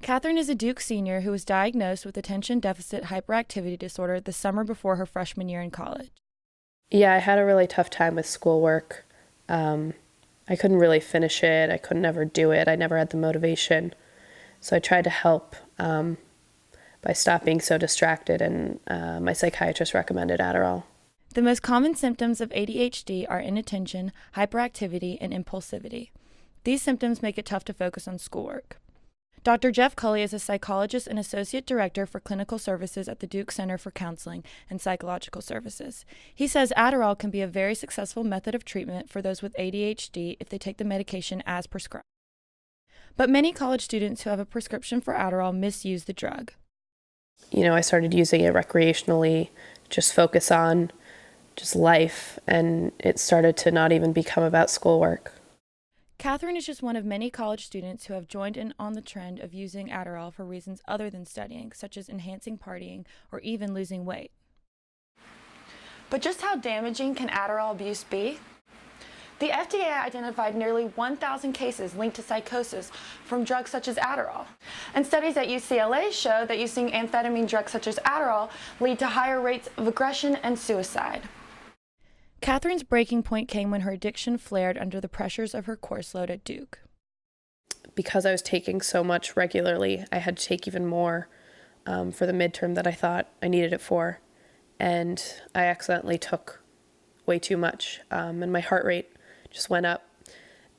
Catherine is a Duke senior who was diagnosed with attention deficit hyperactivity disorder the summer before her freshman year in college. Yeah, I had a really tough time with schoolwork. I couldn't really finish it. I could never do it. I never had the motivation. So I tried to help by stopping being so distracted, and my psychiatrist recommended Adderall. The most common symptoms of ADHD are inattention, hyperactivity, and impulsivity. These symptoms make it tough to focus on schoolwork. Dr. Jeff Culley is a psychologist and associate director for clinical services at the Duke Center for Counseling and Psychological Services. He says Adderall can be a very successful method of treatment for those with ADHD if they take the medication as prescribed. But many college students who have a prescription for Adderall misuse the drug. I started using it recreationally, just focus on just life, and it started to not even become about schoolwork. Catherine is just one of many college students who have joined in on the trend of using Adderall for reasons other than studying, such as enhancing partying or even losing weight. But just how damaging can Adderall abuse be? The FDA identified nearly 1,000 cases linked to psychosis from drugs such as Adderall. And studies at UCLA show that using amphetamine drugs such as Adderall lead to higher rates of aggression and suicide. Catherine's breaking point came when her addiction flared under the pressures of her course load at Duke. Because I was taking so much regularly, I had to take even more for the midterm that I thought I needed it for. And I accidentally took way too much, and my heart rate just went up,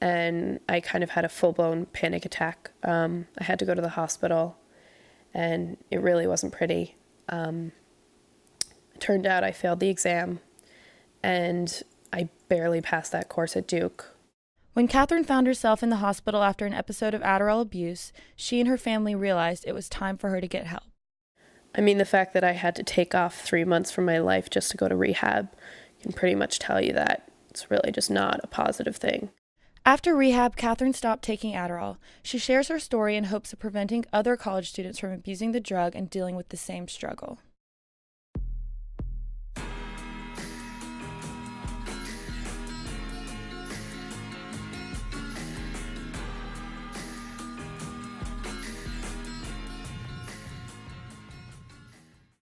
and I kind of had a full-blown panic attack. I had to go to the hospital, and it really wasn't pretty. It turned out I failed the exam, and I barely passed that course at Duke. When Catherine found herself in the hospital after an episode of Adderall abuse, she and her family realized it was time for her to get help. I mean, the fact that I had to take off 3 months from my life just to go to rehab can pretty much tell you that it's really just not a positive thing. After rehab, Catherine stopped taking Adderall. She shares her story in hopes of preventing other college students from abusing the drug and dealing with the same struggle.